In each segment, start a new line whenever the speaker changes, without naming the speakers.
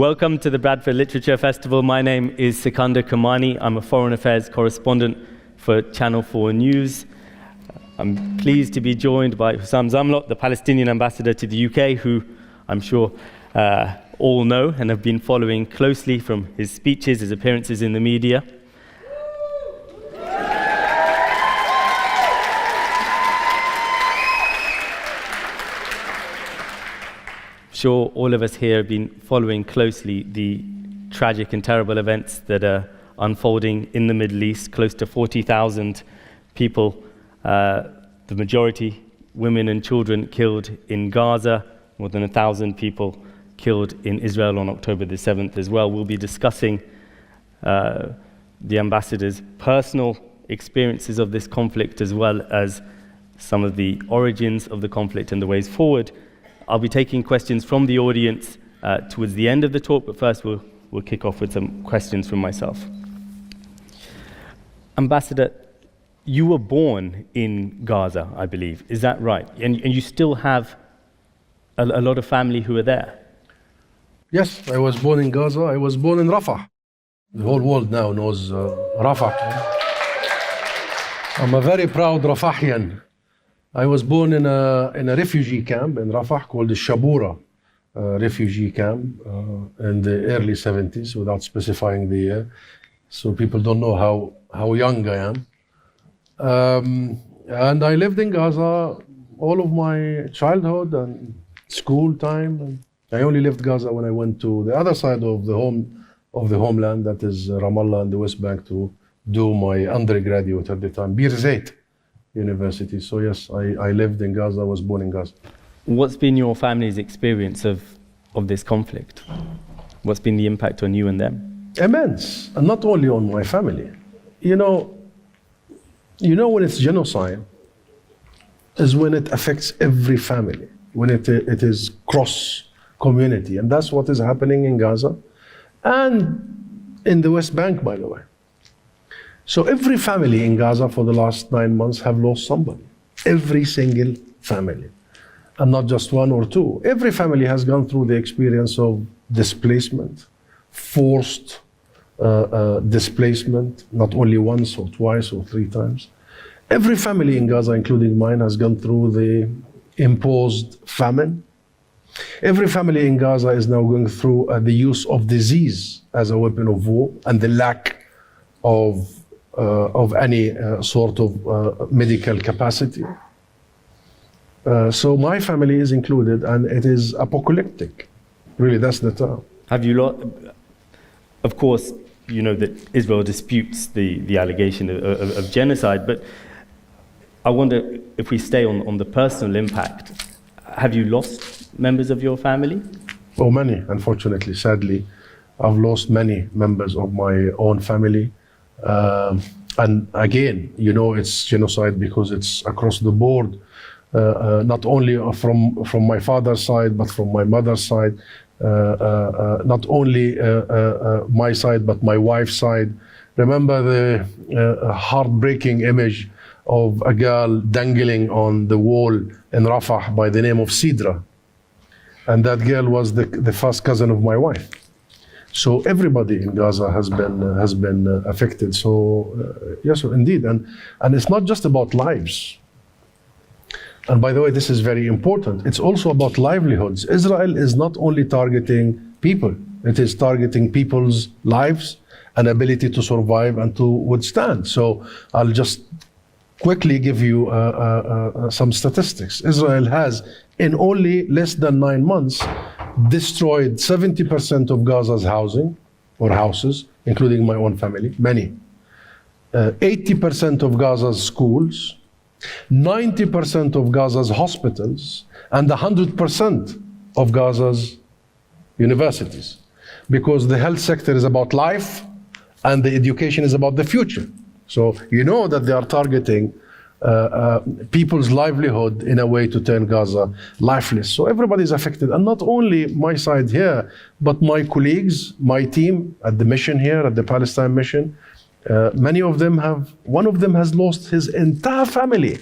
Welcome to the Bradford Literature Festival. My name is Sikandar Kamani. I'm a foreign affairs correspondent for Channel 4 News. I'm pleased to be joined by Husam Zomlot, the Palestinian Ambassador to the UK, who I'm sure all know and have been following closely from his speeches, his appearances in the media. Sure, all of us here have been following closely the tragic and terrible events that are unfolding in the Middle East. Close to 40,000 people, the majority women and children, killed in Gaza, more than 1,000 people killed in Israel on October the 7th as well. We'll be discussing the ambassador's personal experiences of this conflict, as well as some of the origins of the conflict and the ways forward. I'll be taking questions from the audience towards the end of the talk, but first we'll kick off with some questions from myself. Ambassador, you were born in Gaza, I believe. Is that right? And you still have a lot of family who are there?
Yes, I was born in Gaza. I was born in Rafah. The whole world now knows Rafah. I'm a very proud Rafahian. I was born in a refugee camp in Rafah called the Shabura refugee camp in the early 70s, without specifying the year, so people don't know how young I am. And I lived in Gaza all of my childhood and school time. And I only left Gaza when I went to the other side of the homeland, that is Ramallah and the West Bank, to do my undergraduate at the time, Bir Zayt University. So yes, I lived in Gaza, I was born in Gaza.
What's been your family's experience of this conflict? What's been the impact on you and them?
Immense, and not only on my family. You know when it's genocide is when it affects every family, when it is cross community, and that's what is happening in Gaza and in the West Bank, by the way. So every family in Gaza for the last 9 months have lost somebody. Every single family. And not just one or two. Every family has gone through the experience of displacement, forced displacement, not only once or twice or 3 times. Every family in Gaza, including mine, has gone through the imposed famine. Every family in Gaza is now going through the use of disease as a weapon of war and the lack of any sort of medical capacity. So my family is included, and it is apocalyptic. Really, that's the term.
Have you of course, you know that Israel disputes the allegation of genocide, but I wonder if we stay on the personal impact. Have you lost members of your family?
Oh, many, unfortunately, sadly. I've lost many members of my own family. And again, it's genocide because it's across the board, not only from my father's side, but from my mother's side, not only my side, but my wife's side. Remember the heartbreaking image of a girl dangling on the wall in Rafah by the name of Sidra. And that girl was the first cousin of my wife. So everybody in Gaza has been affected. So yes, indeed, and it's not just about lives. And by the way, this is very important. It's also about livelihoods. Israel is not only targeting people; it is targeting people's lives and ability to survive and to withstand. So I'll just quickly give you some statistics. Israel has, in only less than 9 months, destroyed 70% of Gaza's housing or houses, including my own family, many. 80% of Gaza's schools, 90% of Gaza's hospitals, and 100% of Gaza's universities. Because the health sector is about life and the education is about the future. So you know that they are targeting people's livelihood in a way to turn Gaza lifeless. So everybody is affected, and not only my side here, but my colleagues, my team at the mission here, at the Palestine mission. One of them has lost his entire family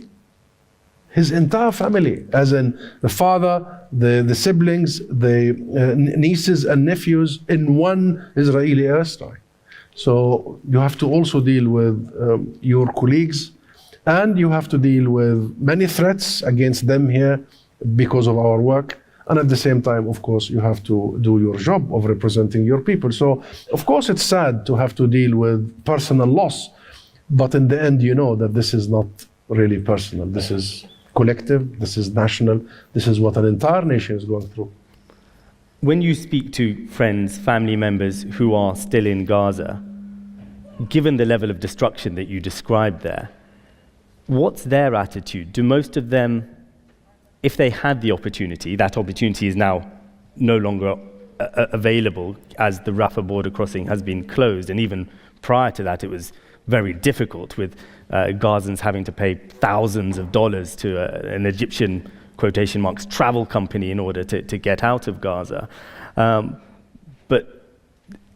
His entire family, as in the father, the siblings, the nieces and nephews in one Israeli airstrike. So you have to also deal with your colleagues, and you have to deal with many threats against them here because of our work. And at the same time, of course, you have to do your job of representing your people. So, of course, it's sad to have to deal with personal loss. But in the end, you know that this is not really personal. This is collective, this is national, this is what an entire nation is going through.
When you speak to friends, family members who are still in Gaza, given the level of destruction that you described there, what's their attitude? Do most of them, if they had the opportunity, that opportunity is now no longer available as the Rafah border crossing has been closed, and even prior to that it was very difficult with Gazans having to pay thousands of dollars to an Egyptian, quotation marks, travel company in order to get out of Gaza. But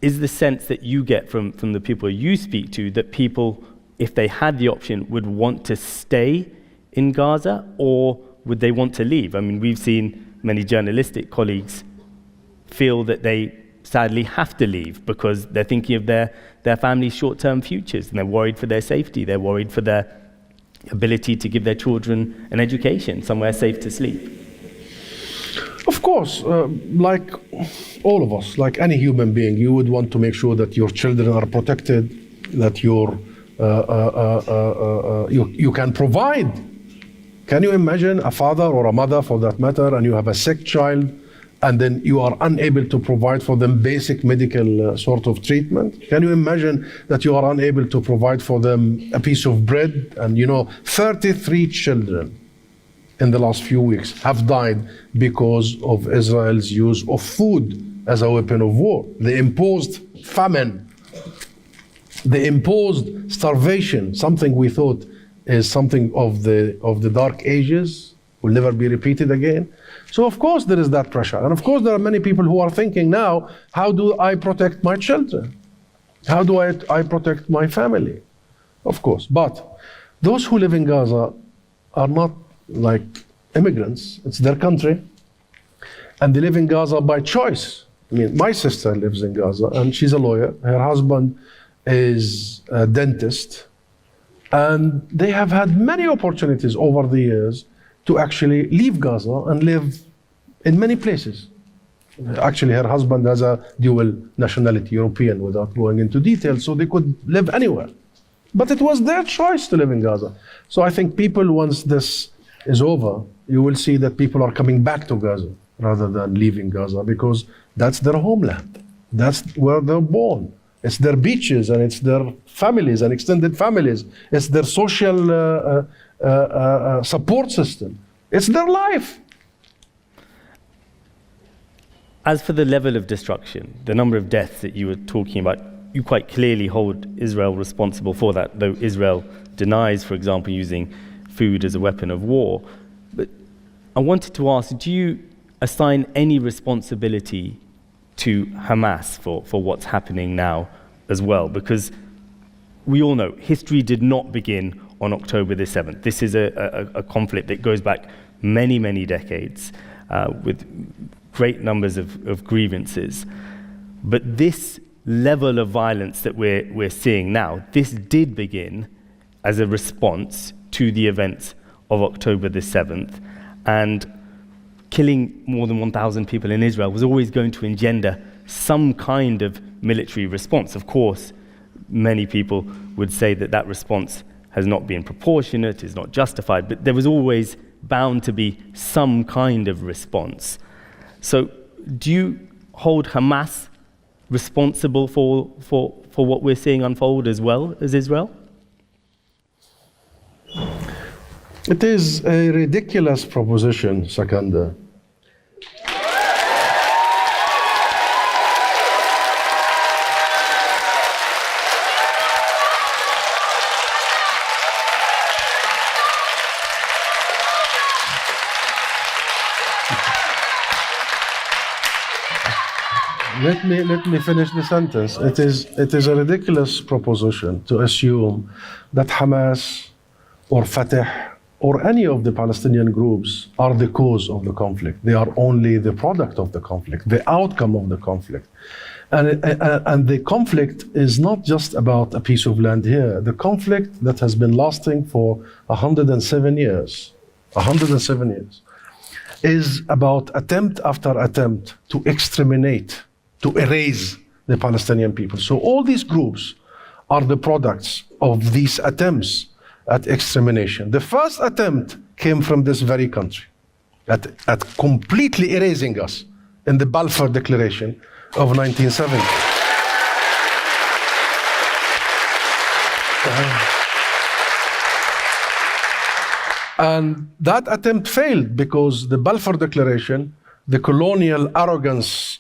is the sense that you get from the people you speak to that people, if they had the option, would want to stay in Gaza, or would they want to leave? I mean, we've seen many journalistic colleagues feel that they sadly have to leave because they're thinking of their family's short-term futures, and they're worried for their safety, they're worried for their ability to give their children an education, somewhere safe to sleep.
Of course, like all of us, like any human being, you would want to make sure that your children are protected, that you can provide. Can you imagine a father or a mother, for that matter, and you have a sick child, and then you are unable to provide for them basic medical sort of treatment? Can you imagine that you are unable to provide for them a piece of bread? And 33 children in the last few weeks have died because of Israel's use of food as a weapon of war. The imposed famine, the imposed starvation, something we thought is something of the dark ages, will never be repeated again. So of course there is that pressure. And of course there are many people who are thinking now, how do I protect my children? How do I protect my family? Of course. But those who live in Gaza are not like immigrants. It's their country. And they live in Gaza by choice. I mean, my sister lives in Gaza and she's a lawyer. Her husband is a dentist. And they have had many opportunities over the years to actually leave Gaza and live in many places. Actually, her husband has a dual nationality, European, without going into detail, so they could live anywhere. But it was their choice to live in Gaza. So I think people, once this is over, you will see that people are coming back to Gaza rather than leaving Gaza, because that's their homeland. That's where they're born. It's their beaches, and it's their families and extended families. It's their social support system. It's their life.
As for the level of destruction, the number of deaths that you were talking about, you quite clearly hold Israel responsible for that, though Israel denies, for example, using food as a weapon of war. But I wanted to ask, do you assign any responsibility to Hamas for what's happening now as well? Because we all know history did not begin on October the 7th. This is a conflict that goes back many, many decades with great numbers of grievances. But this level of violence that we're seeing now, this did begin as a response to the events of October the 7th. And killing more than 1,000 people in Israel was always going to engender some kind of military response. Of course, many people would say that response has not been proportionate, is not justified, but there was always bound to be some kind of response. So do you hold Hamas responsible for what we're seeing unfold as well as Israel?
It is a ridiculous proposition, Sakanda. Let me finish the sentence. It is a ridiculous proposition to assume that Hamas or Fatah or any of the Palestinian groups are the cause of the conflict. They are only the product of the conflict, the outcome of the conflict. And the conflict is not just about a piece of land here. The conflict that has been lasting for 107 years, is about attempt after attempt to exterminate, to erase the Palestinian people. So all these groups are the products of these attempts at extermination. The first attempt came from this very country at completely erasing us in the Balfour Declaration of 1970. And that attempt failed because the Balfour Declaration, the colonial arrogance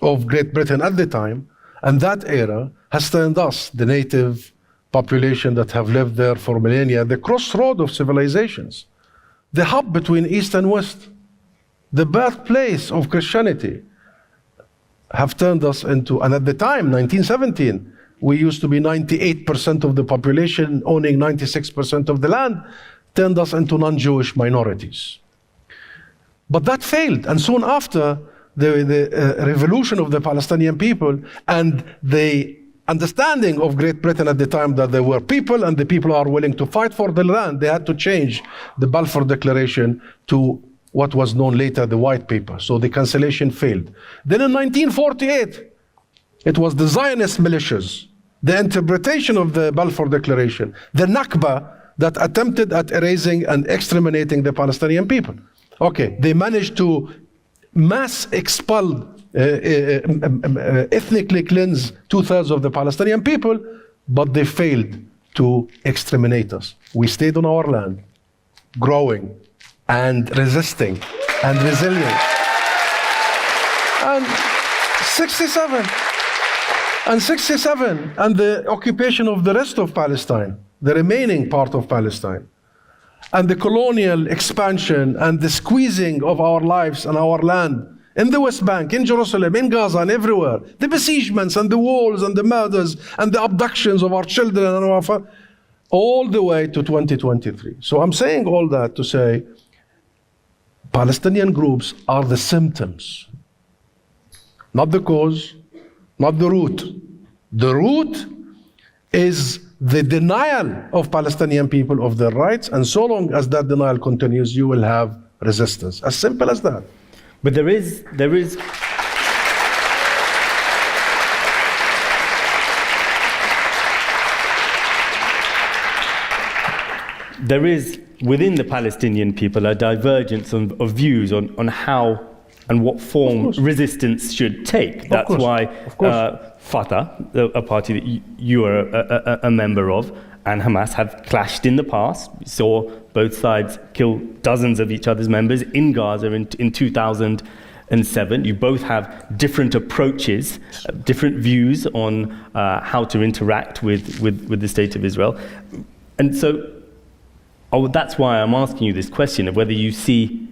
of Great Britain at the time, and that era has turned us, the native population that have lived there for millennia, the crossroad of civilizations, the hub between East and West, the birthplace of Christianity, have turned us into, and at the time, 1917, we used to be 98% of the population owning 96% of the land, turned us into non-Jewish minorities. But that failed, and soon after, the revolution of the Palestinian people and the understanding of Great Britain at the time that there were people and the people are willing to fight for the land, they had to change the Balfour Declaration to what was known later the White Paper. So the cancellation failed. Then in 1948, it was the Zionist militias, the interpretation of the Balfour Declaration, the Nakba, that attempted at erasing and exterminating the Palestinian people. Okay, they managed to mass expel, ethnically cleanse 2/3 of the Palestinian people, but they failed to exterminate us. We stayed on our land, growing and resisting and resilient. And 67, and the occupation of the rest of Palestine, the remaining part of Palestine, and the colonial expansion and the squeezing of our lives and our land in the West Bank, in Jerusalem, in Gaza, and everywhere, the besiegements and the walls and the murders and the abductions of our children and our all the way to 2023. So I'm saying all that to say Palestinian groups are the symptoms, not the cause, not the root. The root is the denial of Palestinian people of their rights, and so long as that denial continues, you will have resistance. As simple as that.
But there is within the Palestinian people a divergence of views on how and what form resistance should take. That's why Fatah, a party that you are a member of, and Hamas have clashed in the past. We saw both sides kill dozens of each other's members in Gaza in 2007. You both have different approaches, different views on how to interact with the state of Israel. And so that's why I'm asking you this question of whether you see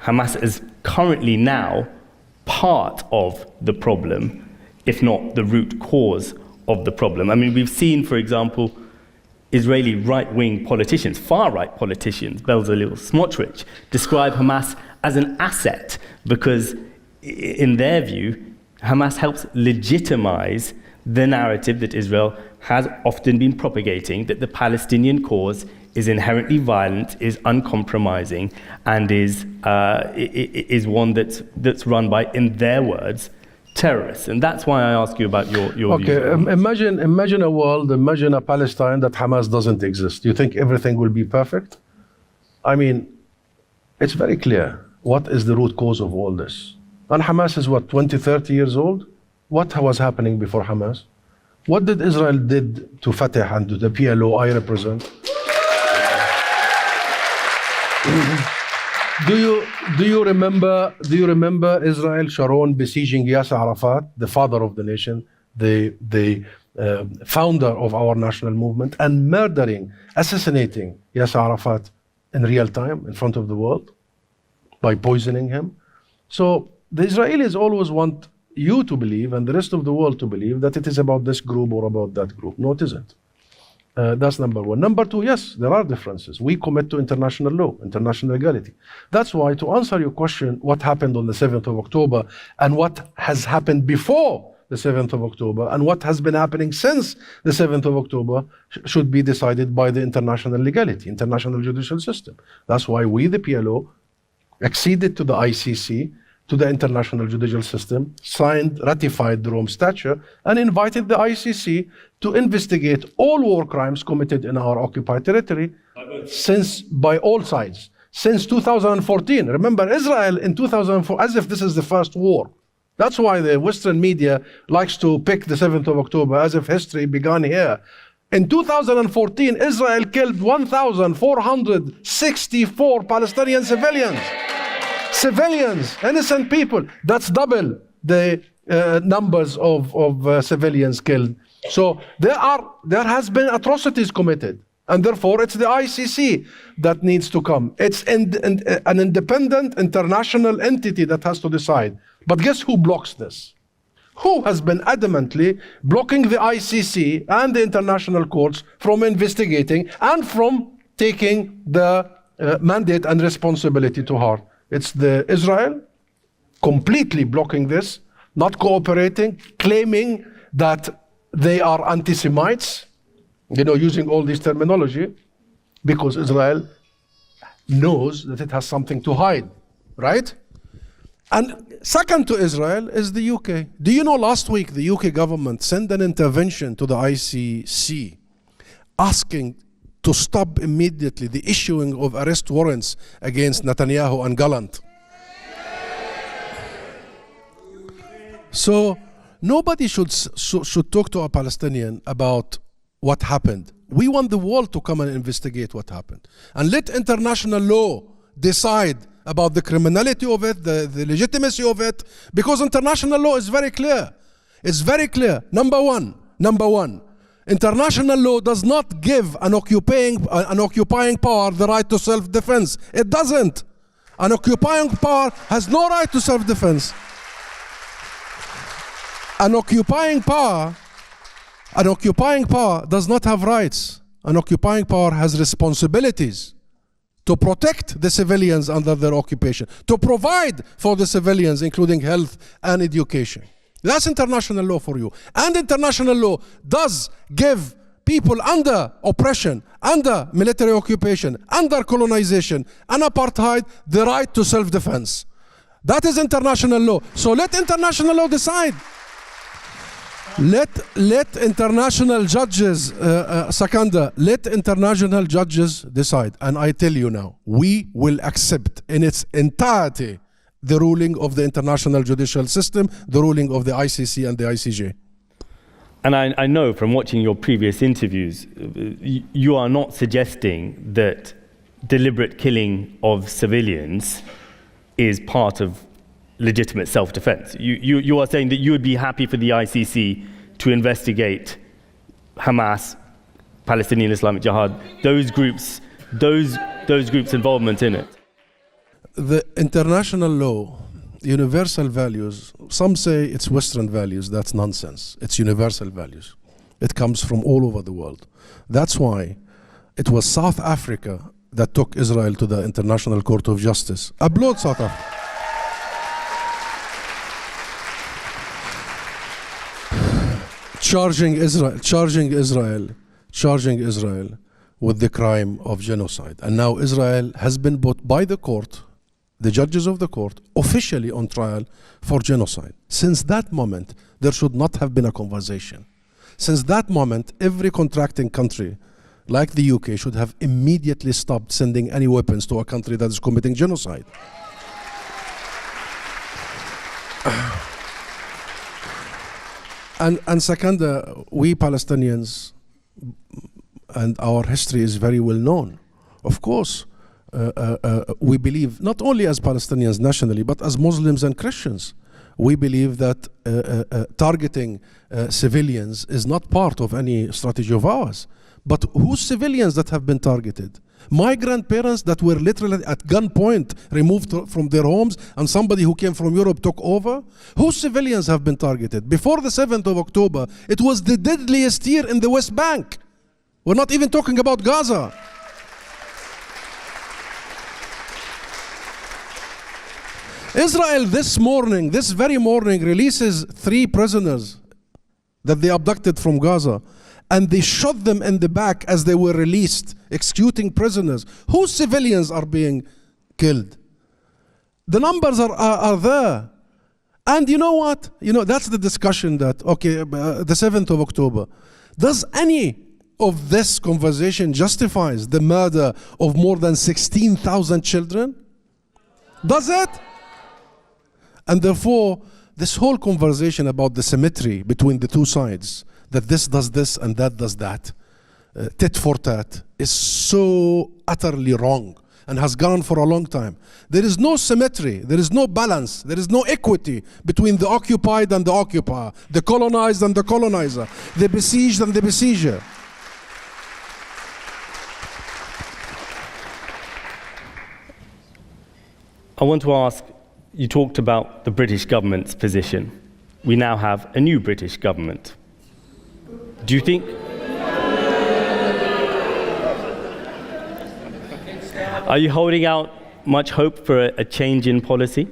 Hamas as currently now part of the problem, if not the root cause of the problem. I mean, we've seen, for example, Israeli right-wing politicians, far-right politicians, Bezalel Smotrich, describe Hamas as an asset because, in their view, Hamas helps legitimize the narrative that Israel has often been propagating, that the Palestinian cause is inherently violent, is uncompromising, and is one that's run by, in their words, terrorists. And that's why I ask you about your views.
Okay, imagine a world, imagine a Palestine that Hamas doesn't exist. You think everything will be perfect? I mean, it's very clear. What is the root cause of all this? And Hamas is what, 20, 30 years old? What was happening before Hamas? What did Israel did to Fatah and to the PLO I represent? Do you remember Israel Sharon besieging Yasser Arafat, the father of the nation, the founder of our national movement, and assassinating Yasser Arafat in real time in front of the world by poisoning him? So the Israelis always want you to believe and the rest of the world to believe that it is about this group or about that group. No, it isn't. That's number one. Number two, yes, there are differences. We commit to international law, international legality. That's why, to answer your question, what happened on the 7th of October and what has happened before the 7th of October and what has been happening since the 7th of October should be decided by the international legality, international judicial system. That's why we, the PLO, acceded to the ICC, to the international judicial system, signed, ratified the Rome Statute, and invited the ICC to investigate all war crimes committed in our occupied territory by all sides, since 2014. Remember, Israel in 2004, as if this is the first war. That's why the Western media likes to pick the 7th of October as if history began here. In 2014, Israel killed 1,464 Palestinian civilians. Civilians, innocent people. That's double the numbers of civilians killed. So there has been atrocities committed, and therefore it's the ICC that needs to come. It's an independent international entity that has to decide. But guess who blocks this? Who has been adamantly blocking the ICC and the international courts from investigating and from taking the mandate and responsibility to heart? It's the Israel completely blocking this, not cooperating, claiming that they are anti-Semites, using all this terminology, because Israel knows that it has something to hide, right? And second to Israel is the UK. Do you know last week the UK government sent an intervention to the ICC asking to stop immediately the issuing of arrest warrants against Netanyahu and Gallant. So nobody should talk to a Palestinian about what happened. We want the world to come and investigate what happened. And let international law decide about the criminality of it, the legitimacy of it, because international law is very clear. It's very clear. Number one, international law does not give an occupying power the right to self-defense. It doesn't. An occupying power has no right to self-defense. An occupying power does not have rights. An occupying power has responsibilities to protect the civilians under their occupation, to provide for the civilians, including health and education. That's international law for you. And international law does give people under oppression, under military occupation, under colonization, and apartheid the right to self-defense. That is international law. So let international law decide. Let international judges, let international judges decide. And I tell you now, we will accept in its entirety the ruling of the international judicial system, the ruling of the ICC and the ICJ.
And I know from watching your previous interviews, you are not suggesting that deliberate killing of civilians is part of legitimate self-defense. You are saying that you would be happy for the ICC to investigate Hamas, Palestinian Islamic Jihad, those groups' involvement in it.
The international law, universal values, some say it's Western values. That's nonsense. It's universal values. It comes from all over the world. That's why it was South Africa that took Israel to the International Court of Justice. Applaud South Africa. Charging Israel with the crime of genocide. And now Israel has been put by the court, the judges of the court, officially on trial for genocide. Since that moment, there should not have been a conversation. Since that moment, every contracting country, like the UK, should have immediately stopped sending any weapons to a country that is committing genocide. And second, we Palestinians, and our history is very well known. Of course, we believe, not only as Palestinians nationally, but as Muslims and Christians, we believe that targeting civilians is not part of any strategy of ours. But whose civilians that have been targeted? My grandparents that were literally at gunpoint removed from their homes, and somebody who came from Europe took over? Whose civilians have been targeted? Before the 7th of October, it was the deadliest year in the West Bank. We're not even talking about Gaza. Israel this very morning, releases 3 prisoners that they abducted from Gaza, and they shot them in the back as they were released, executing prisoners. Whose civilians are being killed? The numbers are there. And you know what? That's the discussion that, the 7th of October. Does any of this conversation justifies the murder of more than 16,000 children? Does it? And therefore, this whole conversation about the symmetry between the two sides, that this does this and that does that, tit for tat, is so utterly wrong and has gone on for a long time. There is no symmetry, there is no balance, there is no equity between the occupied and the occupier, the colonized and the colonizer, the besieged and the besieger.
I want to ask, you talked about the British government's position. We now have a new British government. Do you think... Are you holding out much hope for a change in policy?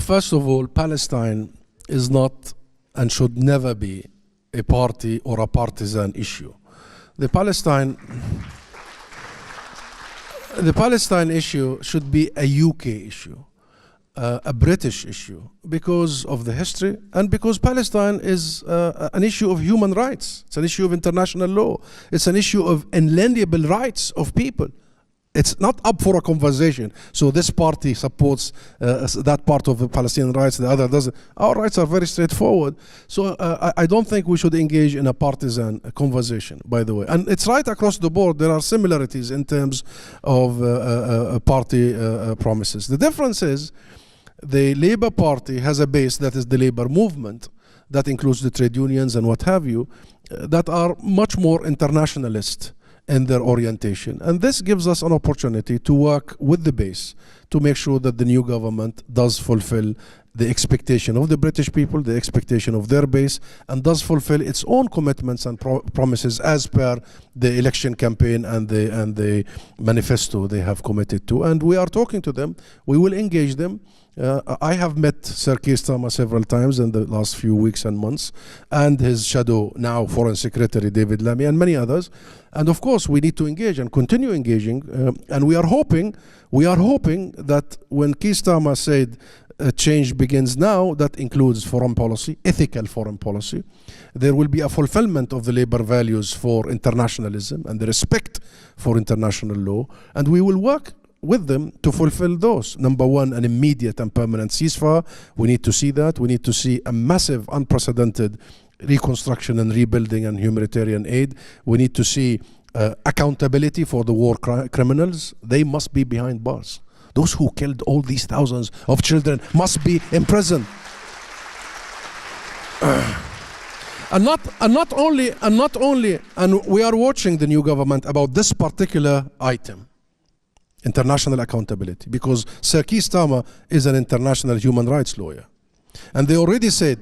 First of all, Palestine is not and should never be a party or a partisan issue. The Palestine issue should be a UK issue, a British issue, because of the history and because Palestine is an issue of human rights. It's an issue of international law. It's an issue of inalienable rights of people. It's not up for a conversation. So this party supports that part of the Palestinian rights, the other doesn't. Our rights are very straightforward. So I don't think we should engage in a partisan conversation, by the way. And it's right across the board. There are similarities in terms of party promises. The difference is the Labour Party has a base that is the Labour movement, that includes the trade unions and what have you, that are much more internationalist in their orientation. And this gives us an opportunity to work with the base to make sure that the new government does fulfill the expectation of the British people, the expectation of their base, and does fulfill its own commitments and promises as per the election campaign and the manifesto they have committed to. And we are talking to them. We will engage them. I have met Sir Keir Starmer several times in the last few weeks and months, and his shadow, now Foreign Secretary David Lammy, and many others. And of course, we need to engage and continue engaging. And we are hoping that when Keir Starmer said change begins now, that includes foreign policy, ethical foreign policy. There will be a fulfillment of the Labour values for internationalism and the respect for international law, and we will work with them to fulfill those. Number one, an immediate and permanent ceasefire. We need to see that. We need to see a massive, unprecedented reconstruction and rebuilding and humanitarian aid. We need to see accountability for the war criminals. They must be behind bars. Those who killed all these thousands of children must be in prison. And we are watching the new government about this particular item. International accountability, because Sir Keir Starmer is an international human rights lawyer, and they already said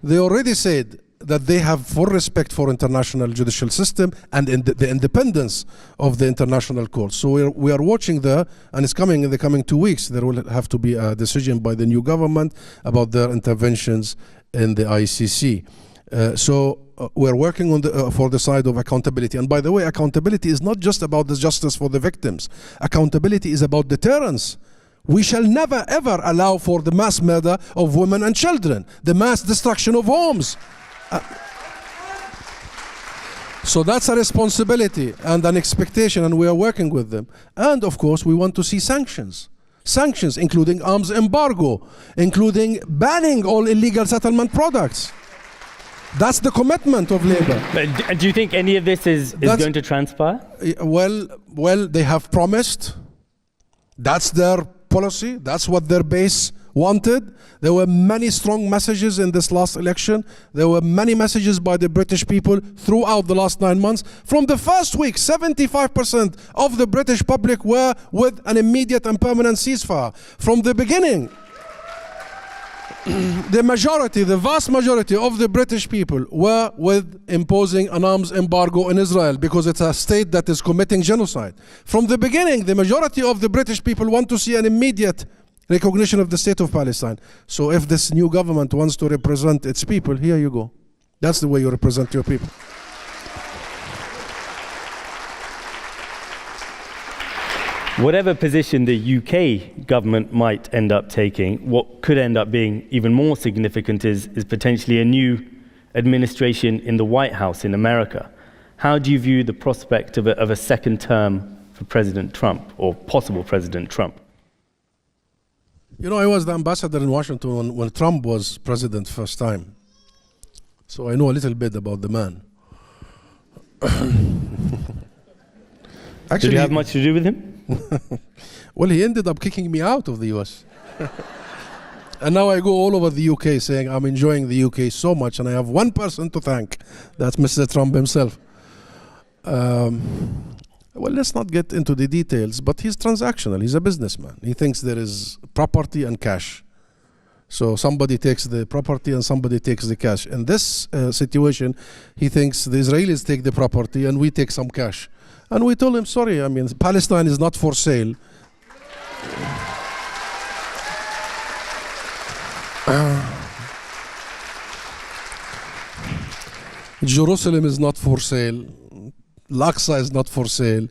that they have full respect for international judicial system and the independence of the international courts. So we are watching there, and it's coming in the coming 2 weeks. There will have to be a decision by the new government about their interventions in the ICC. We're working on for the side of accountability. And by the way, accountability is not just about the justice for the victims. Accountability is about deterrence. We shall never ever allow for the mass murder of women and children, the mass destruction of homes. So that's a responsibility and an expectation, and we are working with them. And of course, we want to see sanctions. Sanctions, including arms embargo, including banning all illegal settlement products. That's the commitment of Labour.
But do you think any of this is going to transpire?
Well, they have promised. That's their policy. That's what their base wanted. There were many strong messages in this last election. There were many messages by the British people throughout the last 9 months. From the first week, 75% of the British public were with an immediate and permanent ceasefire. From the beginning, the vast majority of the British people were with imposing an arms embargo in Israel because it's a state that is committing genocide. From the beginning, the majority of the British people want to see an immediate recognition of the state of Palestine. So if this new government wants to represent its people, here you go. That's the way you represent your people.
Whatever position the UK government might end up taking, what could end up being even more significant is potentially a new administration in the White House in America. How do you view the prospect of a second term for President Trump, or possible President Trump?
You know, I was the ambassador in Washington when Trump was president first time. So I know a little bit about the man. Actually,
did you have much to do with him?
Well, he ended up kicking me out of the US. And now I go all over the UK saying I'm enjoying the UK so much, and I have one person to thank. That's Mr. Trump himself. Well, let's not get into the details, but he's transactional. He's a businessman. He thinks there is property and cash. So somebody takes the property and somebody takes the cash. In this situation, he thinks the Israelis take the property and we take some cash. And we told him, sorry, I mean, Palestine is not for sale. Jerusalem is not for sale. Al-Aqsa is not for sale.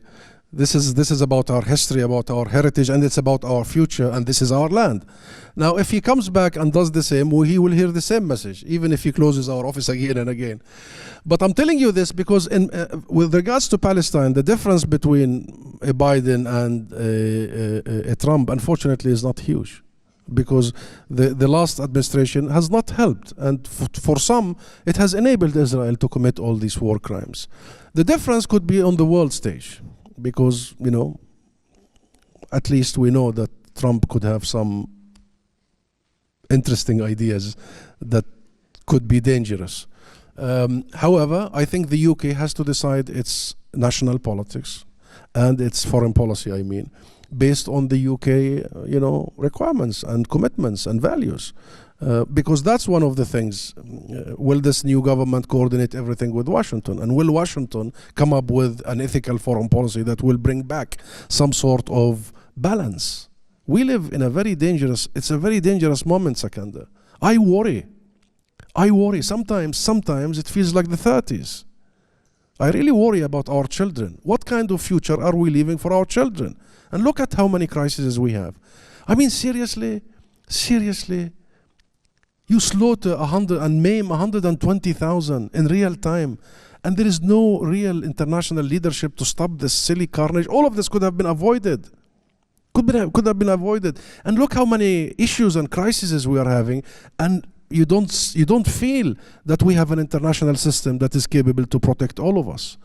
This is about our history, about our heritage, and it's about our future, and this is our land. Now, if he comes back and does the same, he will hear the same message, even if he closes our office again and again. But I'm telling you this because with regards to Palestine, the difference between a Biden and a Trump, unfortunately, is not huge. Because the last administration has not helped, and for some it has enabled Israel to commit all these war crimes. The difference could be on the world stage, because, you know, at least we know that Trump could have some interesting ideas that could be dangerous. However, I think the UK has to decide its national politics and its foreign policy, I mean, based on the UK, you know, requirements and commitments and values. Because that's one of the things. Will this new government coordinate everything with Washington? And will Washington come up with an ethical foreign policy that will bring back some sort of balance? We live in a very dangerous moment, Sakanda. I worry. Sometimes it feels like the 30s. I really worry about our children. What kind of future are we leaving for our children? And look at how many crises we have. I mean, seriously, you slaughter 100 and maim 120,000 in real time, and there is no real international leadership to stop this silly carnage. All of this could have been avoided. Could have been avoided. And look how many issues and crises we are having, and you don't feel that we have an international system that is capable to protect all of us.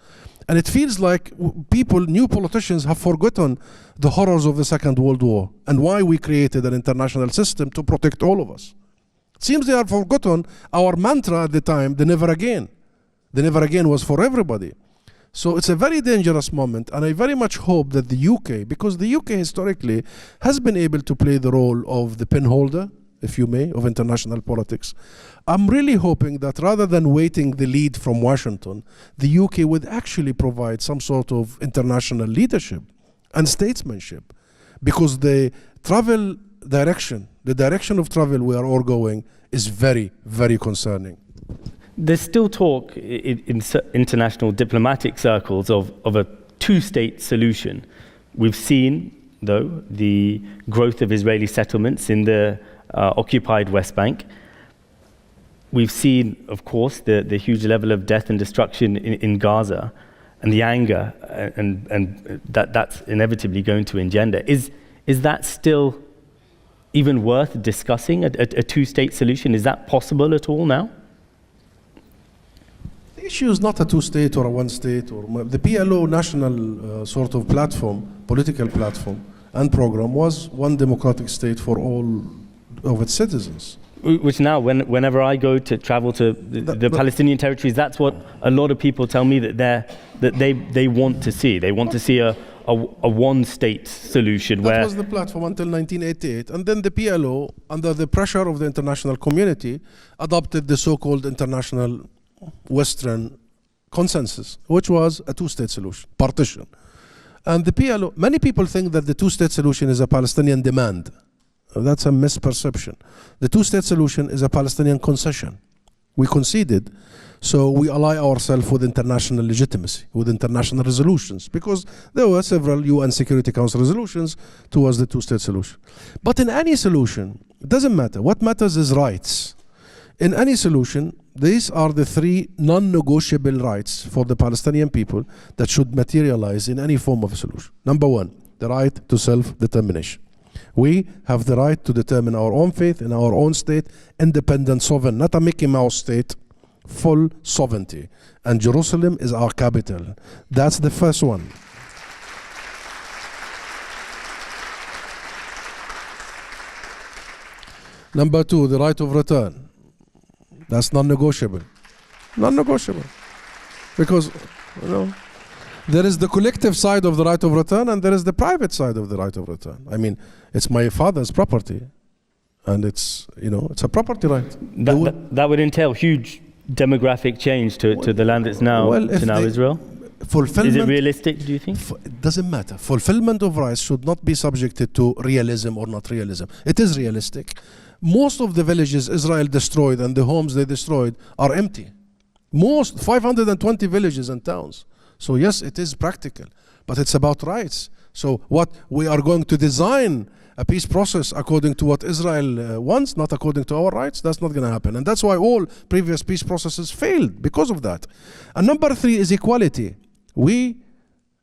And it feels like new politicians have forgotten the horrors of the Second World War and why we created an international system to protect all of us. It seems they have forgotten our mantra at the time, the never again. The never again was for everybody. So it's a very dangerous moment, and I very much hope that the UK, because the UK historically has been able to play the role of the penholder, if you may, of international politics. I'm really hoping that rather than waiting the lead from Washington, the UK would actually provide some sort of international leadership and statesmanship, because the direction of travel we are all going is very, very concerning.
There's still talk in international diplomatic circles of a two-state solution. We've seen, though, the growth of Israeli settlements in the occupied West Bank. We've seen, of course, the huge level of death and destruction in Gaza, and the anger, and that's inevitably going to engender. Is that still even worth discussing, a two-state solution? Is that possible at all now?
The issue is not a two-state or a one-state, or the PLO national sort of platform, political platform and program was one democratic state for all of its citizens.
Which now, whenever I go to travel to the Palestinian territories, that's what a lot of people tell me that they want to see. They want to see a one-state solution.
That was the platform until 1988, and then the PLO, under the pressure of the international community, adopted the so-called international Western consensus, which was a two-state solution, partition. And the PLO, many people think that the two-state solution is a Palestinian demand. That's a misperception. The two-state solution is a Palestinian concession. We conceded, so we ally ourselves with international legitimacy, with international resolutions, because there were several UN Security Council resolutions towards the two-state solution. But in any solution, it doesn't matter. What matters is rights. In any solution, these are the three non-negotiable rights for the Palestinian people that should materialize in any form of a solution. Number one, the right to self-determination. We have the right to determine our own fate in our own state, independent, sovereign, not a Mickey Mouse state, full sovereignty. And Jerusalem is our capital. That's the first one. Number two, the right of return. That's non-negotiable. Non-negotiable. Because, there is the collective side of the right of return and there is the private side of the right of return. I mean, it's my father's property and it's a property right.
That would entail huge demographic change to the land that's now Israel? Is it realistic, do you think?
It doesn't matter. Fulfillment of rights should not be subjected to realism or not realism. It is realistic. Most of the villages Israel destroyed and the homes they destroyed are empty. Most 520 villages and towns. So yes, it is practical, but it's about rights. So what we are going to design a peace process according to what Israel wants, not according to our rights, that's not going to happen. And that's why all previous peace processes failed because of that. And number three is equality. We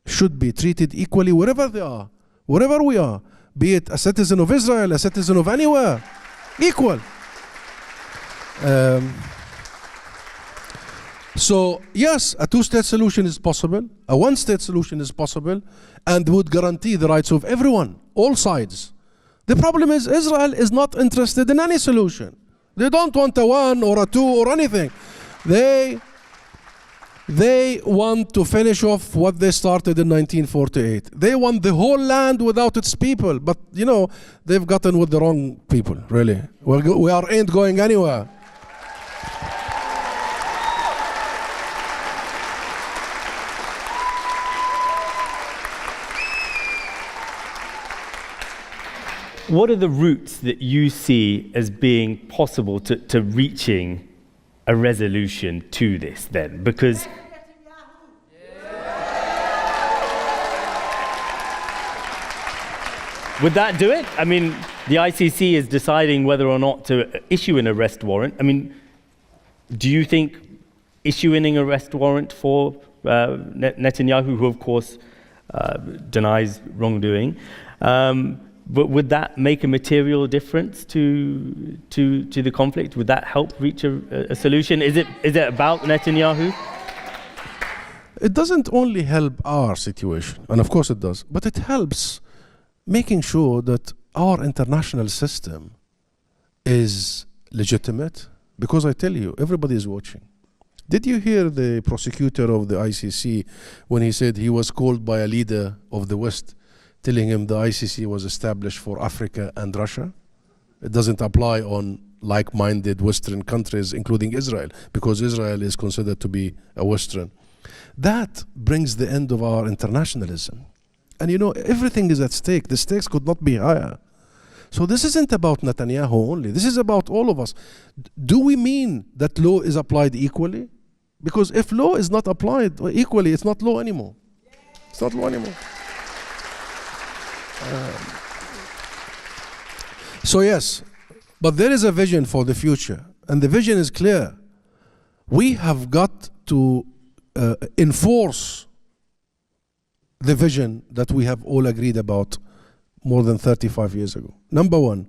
should be treated equally wherever they are, wherever we are, be it a citizen of Israel, a citizen of anywhere, equal. So yes, a two-state solution is possible, a one-state solution is possible, and would guarantee the rights of everyone, all sides. The problem is Israel is not interested in any solution. They don't want a one or a two or anything. They want to finish off what they started in 1948. They want the whole land without its people, but they've gotten with the wrong people, really. We ain't going anywhere.
What are the routes that you see as being possible to reaching a resolution to this then? Because would that do it? I mean, the ICC is deciding whether or not to issue an arrest warrant. I mean, do you think issuing an arrest warrant for Netanyahu, who of course denies wrongdoing, but would that make a material difference to the conflict? Would that help reach a solution? Is it about Netanyahu?
It doesn't only help our situation, and of course it does, but it helps making sure that our international system is legitimate. Because I tell you, everybody is watching. Did you hear the prosecutor of the ICC when he said he was called by a leader of the West telling him the ICC was established for Africa and Russia? It doesn't apply on like-minded Western countries, including Israel, because Israel is considered to be a Western. That brings the end of our internationalism. And everything is at stake. The stakes could not be higher. So this isn't about Netanyahu only. This is about all of us. Do we mean that law is applied equally? Because if law is not applied equally, it's not law anymore. It's not law anymore. So yes, but there is a vision for the future, and the vision is clear. We have got to enforce the vision that we have all agreed about more than 35 years ago. Number one,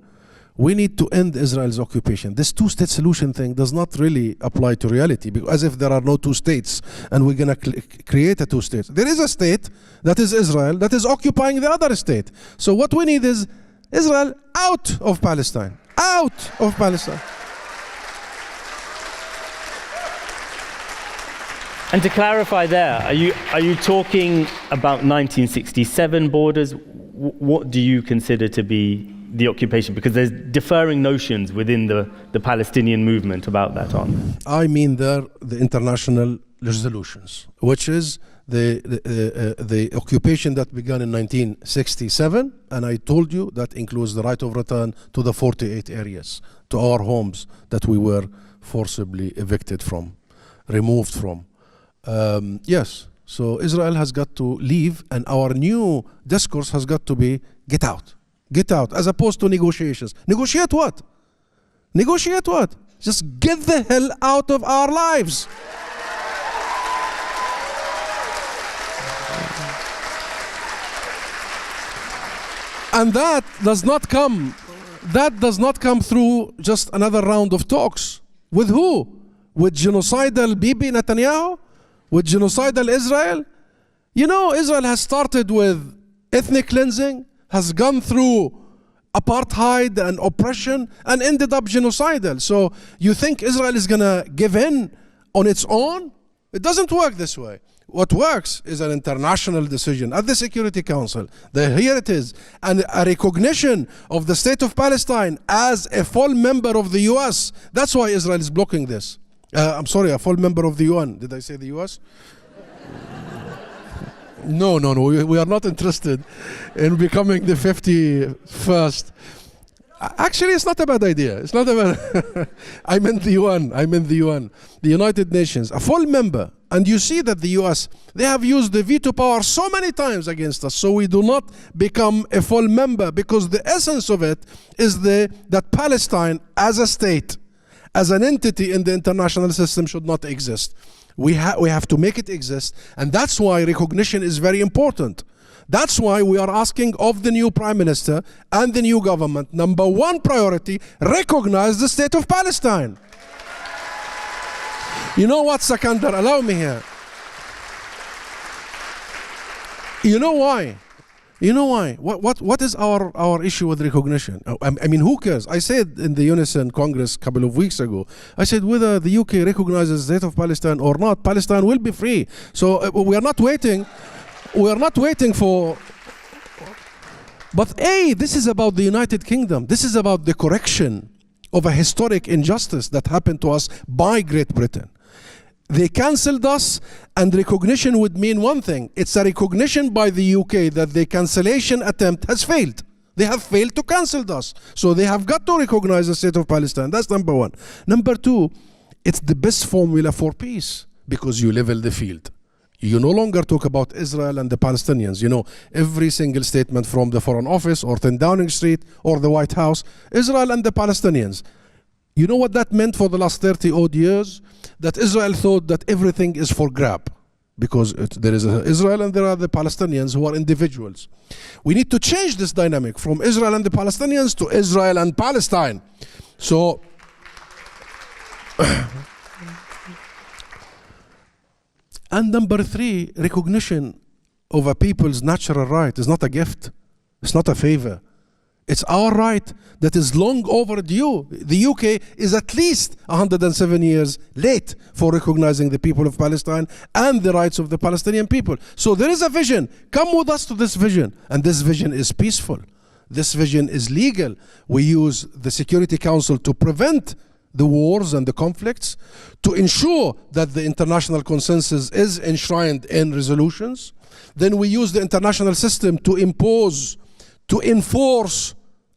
we need to end Israel's occupation. This two-state solution thing does not really apply to reality, because as if there are no two states and we're going to create a two state. There is a state, that is Israel, that is occupying the other state. So what we need is Israel out of Palestine,
out of Palestine.
And to clarify there, are you talking about 1967 borders? What do you consider to be the occupation? Because there's differing notions within the Palestinian movement about that, aren't there?
I mean the international resolutions, which is the occupation that began in 1967, and I told you that includes the right of return to the 48 areas, to our homes that we were forcibly evicted from, removed from. Yes, so Israel has got to leave, and our new discourse has got to be get out, as opposed to negotiations. Negotiate what? Negotiate what? Just get the hell out of our lives. And that does not come through just another round of talks. With who? With genocidal Bibi Netanyahu? With genocidal Israel? You know, Israel has started with ethnic cleansing, has gone through apartheid and oppression, and ended up genocidal. So you think Israel is going to give in on its own? It doesn't work this way. What works is an international decision at the Security Council. Here it is. And a recognition of the state of Palestine as a full member of the US. That's why Israel is blocking this. I'm sorry, a full member of the UN. Did I say the US? No. We are not interested in becoming the 51st. Actually, it's not a bad idea. It's not a bad. I meant the UN. The United Nations, a full member. And you see that the US, they have used the veto power so many times against us. So we do not become a full member, because the essence of it is that Palestine as a state, as an entity in the international system, should not exist. We have to make it exist. And that's why recognition is very important. That's why we are asking of the new Prime Minister and the new government, number one priority, recognize the state of Palestine. You know what, Sakandar? Allow me here. You know why? What is our issue with recognition? I mean, who cares? I said in the Unison Congress a couple of weeks ago, I said whether the UK recognizes the state of Palestine or not, Palestine will be free. So we are not waiting. We are not waiting for. But this is about the United Kingdom. This is about the correction of a historic injustice that happened to us by Great Britain. They cancelled us, and recognition would mean one thing. It's a recognition by the UK that the cancellation attempt has failed. They have failed to cancel us. So they have got to recognize the state of Palestine. That's number one. Number two, it's the best formula for peace, because you level the field. You no longer talk about Israel and the Palestinians. You know, every single statement from the Foreign Office or 10 Downing Street or the White House, Israel and the Palestinians. You know what that meant for the last 30 odd years? That Israel thought that everything is for grab, because there is Israel and there are the Palestinians who are individuals. We need to change this dynamic from Israel and the Palestinians to Israel and Palestine. So, and number three, recognition of a people's natural right is not a gift. It's not a favor. It's our right that is long overdue. The UK is at least 107 years late for recognizing the people of Palestine and the rights of the Palestinian people. So there is a vision. Come with us to this vision. And this vision is peaceful. This vision is legal. We use the Security Council to prevent the wars and the conflicts, to ensure that the international consensus is enshrined in resolutions. Then we use the international system to enforce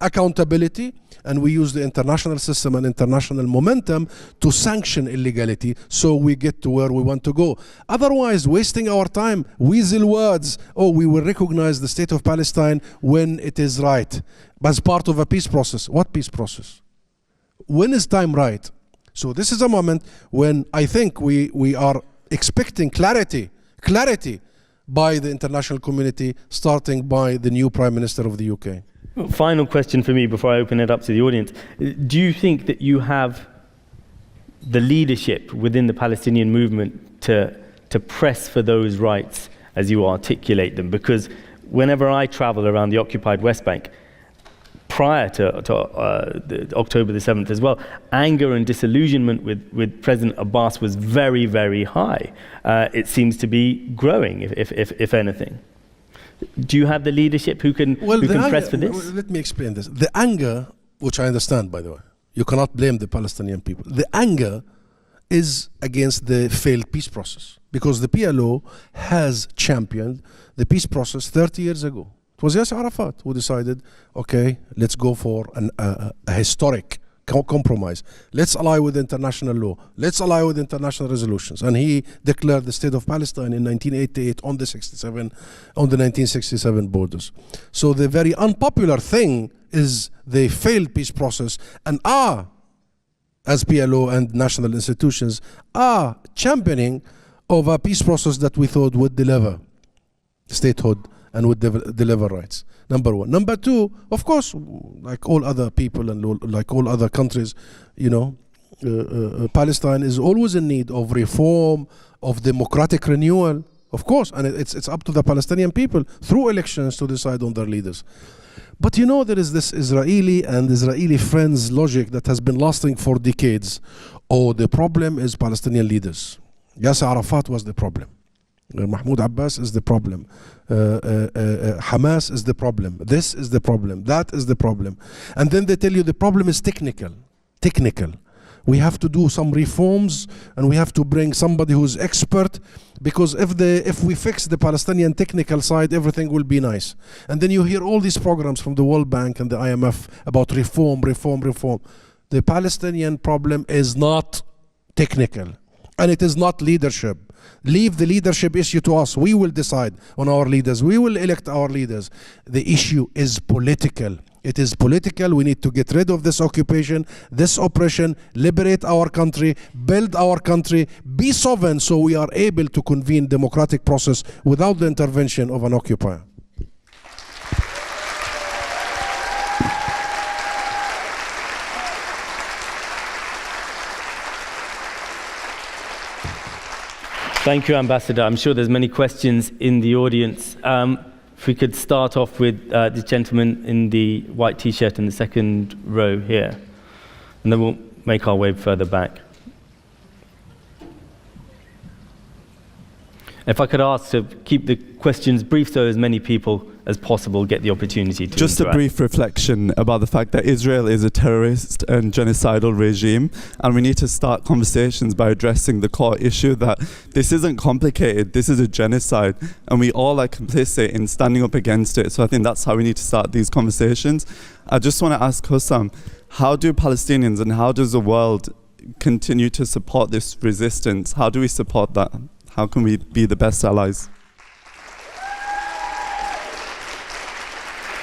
accountability, and we use the international system and international momentum to sanction illegality, so we get to where we want to go. Otherwise, wasting our time, weasel words, we will recognize the state of Palestine when it is right, as part of a peace process. What peace process? When is time right? So this is a moment when I think we are expecting clarity by the international community, starting by the new Prime Minister of the UK.
Final question for me before I open it up to the audience. Do you think that you have the leadership within the Palestinian movement to press for those rights as you articulate them? Because whenever I travel around the occupied West Bank, prior to October the 7th as well, anger and disillusionment with President Abbas was very, very high. It seems to be growing, if anything. Do you have the leadership who can press for this?
Let me explain this. The anger, which I understand, by the way, you cannot blame the Palestinian people. The anger is against the failed peace process, because the PLO has championed the peace process 30 years ago. It was Yasser Arafat who decided, okay, let's go for a historic compromise. Let's ally with international law. Let's ally with international resolutions. And he declared the state of Palestine in 1988 on the 1967 borders. So the very unpopular thing is the failed peace process, and as PLO and national institutions, are championing of a peace process that we thought would deliver statehood and would deliver rights. Number one. Number two, of course, like all other people and like all other countries, Palestine is always in need of reform, of democratic renewal, of course, and it's up to the Palestinian people through elections to decide on their leaders. But there is this Israeli and Israeli friends logic that has been lasting for decades. Oh, the problem is Palestinian leaders. Yasser Arafat was the problem. Mahmoud Abbas is the problem. Hamas is the problem. This is the problem. That is the problem. And then they tell you the problem is technical. We have to do some reforms, and we have to bring somebody who's expert, because if we fix the Palestinian technical side, everything will be nice. And then you hear all these programs from the World Bank and the IMF about reform. The Palestinian problem is not technical, and it is not leadership. Leave the leadership issue to us. We will decide on our leaders. We will elect our leaders. The issue is political. It is political. We need to get rid of this occupation, this oppression, liberate our country, build our country, be sovereign, so we are able to convene democratic process without the intervention of an occupier.
Thank you, Ambassador. I'm sure there's many questions in the audience. If we could start off with the gentleman in the white T-shirt in the second row here, and then we'll make our way further back. If I could ask to keep the questions brief so as many people as possible get the opportunity to
Just
interact.
a brief reflection about the fact that Israel is a terrorist and genocidal regime, and we need to start conversations by addressing the core issue that this isn't complicated, this is a genocide, and we all are complicit in standing up against it. So I think that's how we need to start these conversations. I just want to ask Husam, how do Palestinians and how does the world continue to support this resistance? How do we support that? How can we be the best allies?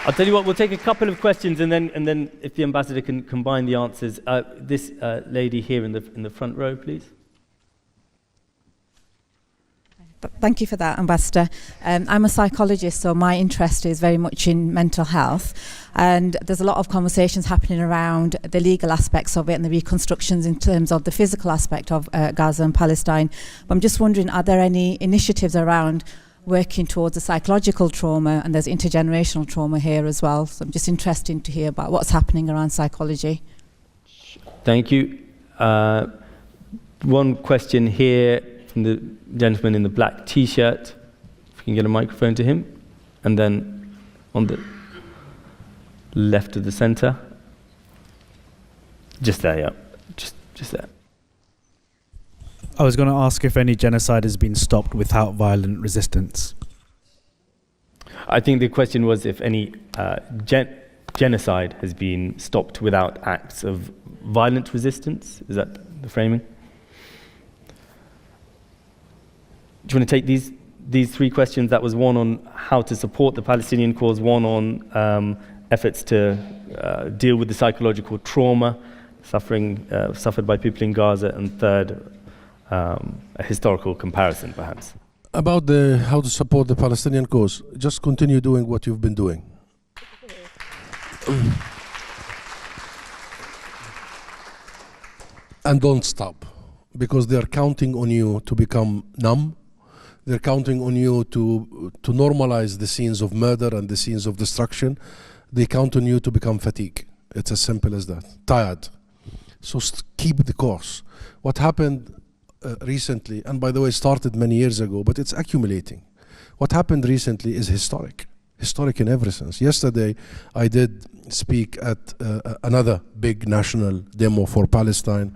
I'll tell you what, we'll take a couple of questions, and then if the ambassador can combine the answers. This lady here in the front row, please.
Thank you for that, Ambassador. I'm a psychologist, so my interest is very much in mental health. And there's a lot of conversations happening around the legal aspects of it and the reconstructions in terms of the physical aspect of Gaza and Palestine. But I'm just wondering, are there any initiatives around working towards the psychological trauma? And there's intergenerational trauma here as well. So I'm just interested to hear about what's happening around psychology.
Thank you. One question here from the gentleman in the black T-shirt. If we can get a microphone to him. And then on the left of the center. Just there, yeah. Just there.
I was going to ask if any genocide has been stopped without violent resistance.
I think the question was if any genocide has been stopped without acts of violent resistance. Is that the framing? Do you want to take these three questions? That was one on how to support the Palestinian cause, one on efforts to deal with the psychological trauma suffered by people in Gaza, and third, a historical comparison, perhaps.
About how to support the Palestinian cause, just continue doing what you've been doing. And don't stop, because they're counting on you to become numb. They're counting on you to normalize the scenes of murder and the scenes of destruction. they count on you to become fatigue. It's as simple as that. Tired. So keep the course. What happened recently, and by the way, started many years ago, but it's accumulating. What happened recently is historic in every sense. Yesterday, I did speak at another big national demo for Palestine.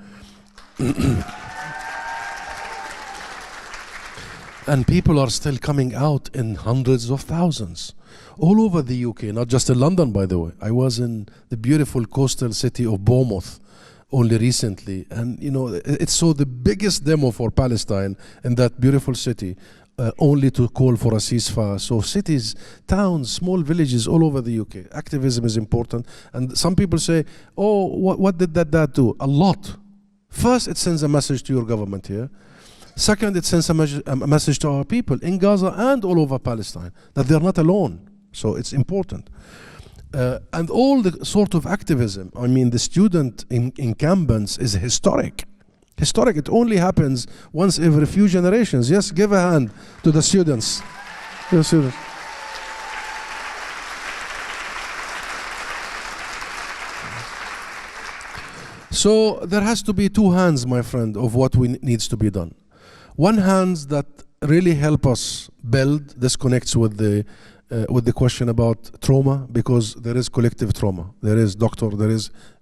And people are still coming out in hundreds of thousands all over the UK, not just in London, by the way. I was in the beautiful coastal city of Bournemouth only recently, and you know, it's so the biggest demo for Palestine in that beautiful city, only to call for a ceasefire. So cities, towns, small villages all over the UK. Activism is important, and some people say, oh, what did that do? A lot. First, it sends a message to your government here. Second, it sends a message to our people in Gaza and all over Palestine that they're not alone. So it's important. And all the sort of activism, I mean, the student encampments is historic. Historic, it only happens once every few generations. Yes, give a hand to the students. The students. So there has to be two hands, my friend, of what needs to be done. One hand that really help us build. This connects with the question about trauma, because there is collective trauma. There is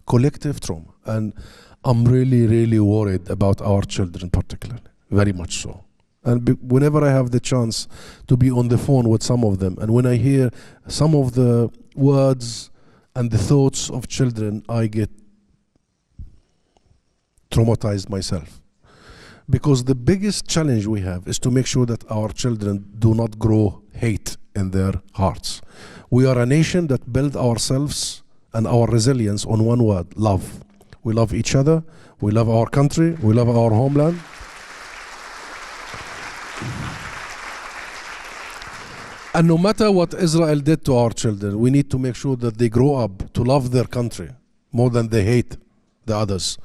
collective trauma. And I'm really, really worried about our children particularly, very much so. And whenever I have the chance to be on the phone with some of them, and when I hear some of the words and the thoughts of children, I get traumatized myself. Because the biggest challenge we have is to make sure that our children do not grow hate in their hearts. We are a nation that built ourselves and our resilience on one word: love. We love each other, we love our country, we love our homeland. And no matter what Israel did to our children, we need to make sure that they grow up to love their country more than they hate the others.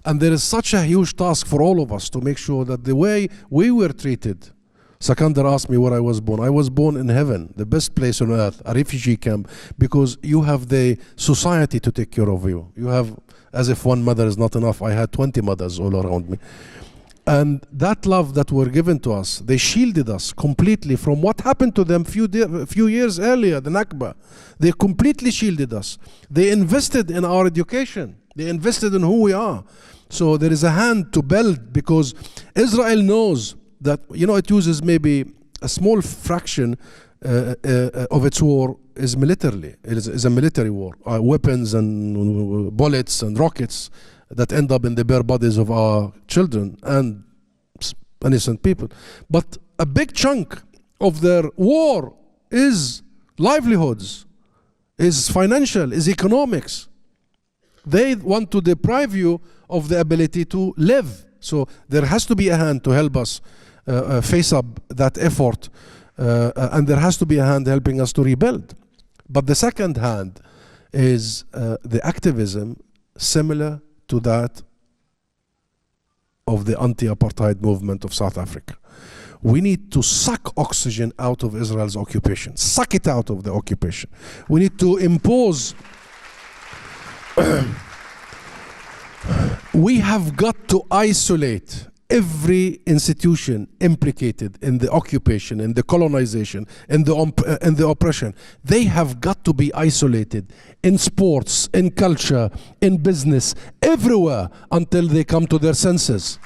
And there is such a huge task for all of us to make sure that the way we were treated. Sakandar asked me where I was born. I was born in heaven, the best place on earth, a refugee camp, because you have the society to take care of you. You have, as if one mother is not enough. I had 20 mothers all around me. And that love that were given to us, they shielded us completely from what happened to them few years earlier, the Nakba. They completely shielded us. They invested in our education. They invested in who we are. So there is a hand to build, because Israel knows that, you know, it uses maybe a small fraction of its war is militarily. It is a military war. Weapons and bullets and rockets that end up in the bare bodies of our children and innocent people. But a big chunk of their war is livelihoods, is financial, is economics. They want to deprive you of the ability to live. So there has to be a hand to help us face up that effort, and there has to be a hand helping us to rebuild. But the second hand is the activism similar to that of the anti-apartheid movement of South Africa. We need to suck oxygen out of Israel's occupation, suck it out of the occupation. We need to impose. We have got to isolate every institution implicated in the occupation, in the colonization, in the oppression. They have got to be isolated in sports, in culture, in business, everywhere, until they come to their senses.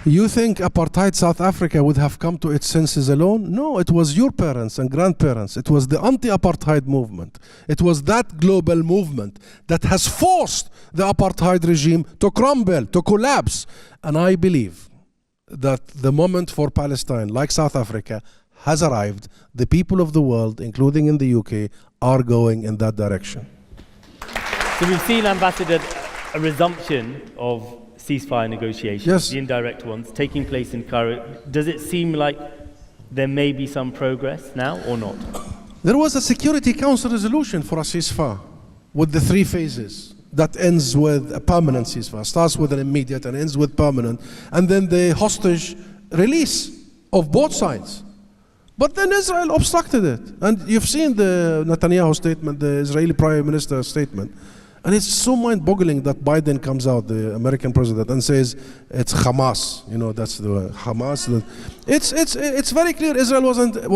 You think apartheid South Africa would have come to its senses alone? No, it was your parents and grandparents. It was the anti-apartheid movement. It was that global movement that has forced the apartheid regime to crumble, to collapse. And I believe that the moment for Palestine, like South Africa, has arrived. The people of the world, including in the UK, are going in that direction.
So we've seen, Ambassador, a resumption of ceasefire negotiations,
yes,
the indirect ones, taking place in Cairo. Does it seem like there may be some progress now or not?
There was a Security Council resolution for a ceasefire with the 3 phases that ends with a permanent ceasefire, starts with an immediate and ends with permanent, and then the hostage release of both sides. But then Israel obstructed it. And you've seen the Netanyahu statement, the Israeli Prime Minister statement. And it's so mind-boggling that Biden comes out, the American president, and says it's Hamas. You know, that's the word, Hamas. It's very clear Israel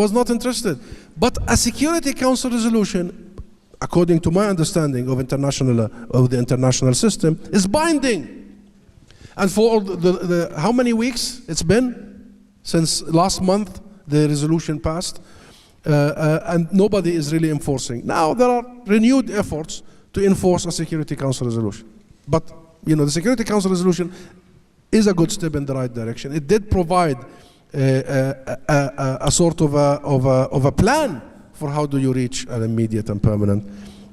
was not interested. But a Security Council resolution, according to my understanding of the international system, is binding. And for how many weeks it's been since last month the resolution passed, and nobody is really enforcing. Now there are renewed efforts to enforce a Security Council resolution. But you know, the Security Council resolution is a good step in the right direction. It did provide a sort of a plan for how do you reach an immediate and permanent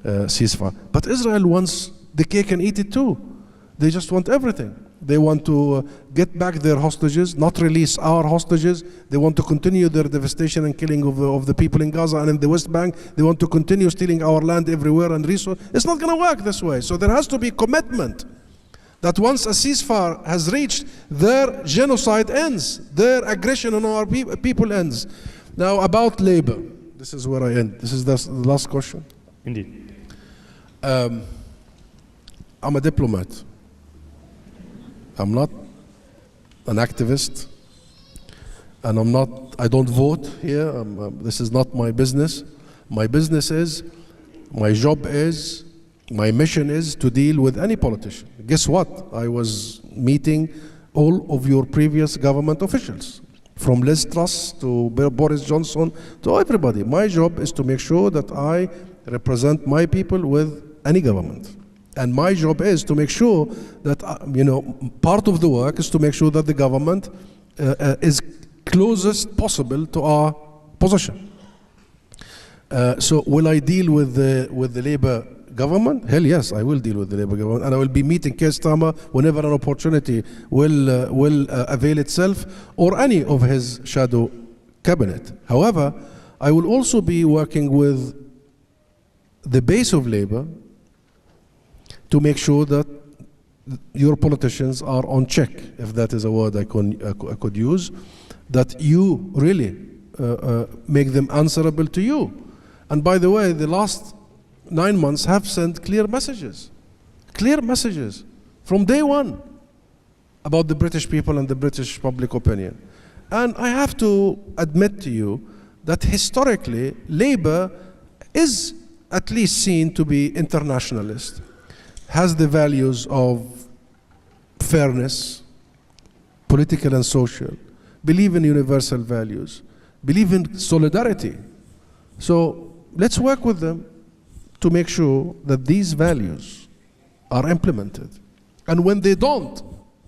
ceasefire. But Israel wants the cake and eat it too. They just want everything. They want to get back their hostages, not release our hostages. They want to continue their devastation and killing of the people in Gaza and in the West Bank. They want to continue stealing our land everywhere and resources. It's not going to work this way. So there has to be commitment that once a ceasefire has reached, their genocide ends, their aggression on our people ends. Now about labor, this is where I end. This is the last question.
Indeed.
I'm a diplomat. I'm not an activist, and I don't vote here. This is not my business. My business is, my job is, my mission is to deal with any politician. Guess what? I was meeting all of your previous government officials, from Liz Truss to Boris Johnson to everybody. My job is to make sure that I represent my people with any government. And my job is to make sure that, part of the work is to make sure that the government is closest possible to our position. So will I deal with the Labour government? Hell yes, I will deal with the Labour government. And I will be meeting Keir Starmer whenever an opportunity will avail itself, or any of his shadow cabinet. However, I will also be working with the base of Labour to make sure that your politicians are on check, if that is a word I could use, that you really make them answerable to you. And by the way, the last 9 months have sent clear messages from day one about the British people and the British public opinion. And I have to admit to you that historically, Labour is at least seen to be internationalist, has the values of fairness, political and social, believe in universal values, believe in solidarity. So let's work with them to make sure that these values are implemented. And when they don't,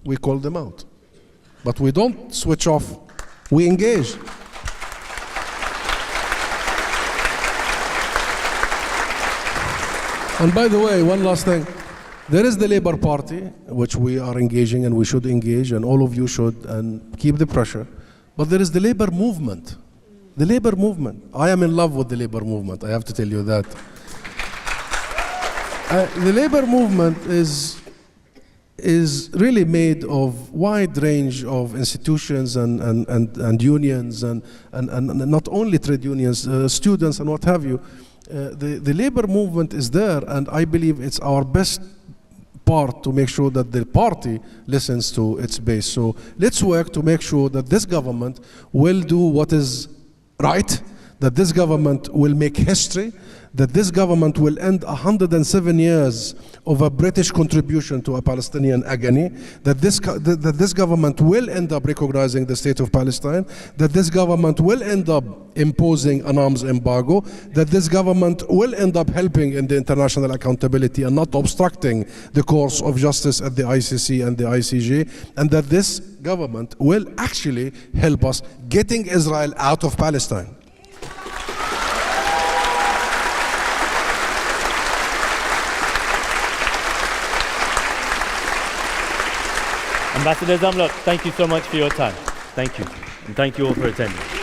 we call them out. But we don't switch off, we engage. And by the way, one last thing. There is the Labour Party, which we are engaging and we should engage, and all of you should, and keep the pressure. But there is the Labour movement. The Labour movement. I am in love with the Labour movement, I have to tell you that. The Labour movement is really made of wide range of institutions and unions and not only trade unions, students and what have you. The Labour movement is there, and I believe it's our best part to make sure that the party listens to its base. So let's work to make sure that this government will do what is right, that this government will make history, that this government will end 107 years of a British contribution to a Palestinian agony, that this government will end up recognizing the state of Palestine, that this government will end up imposing an arms embargo, that this government will end up helping in the international accountability and not obstructing the course of justice at the ICC and the ICJ, and that this government will actually help us getting Israel out of Palestine.
Ambassador Zomlot, thank you so much for your time. Thank you. And thank you all for attending.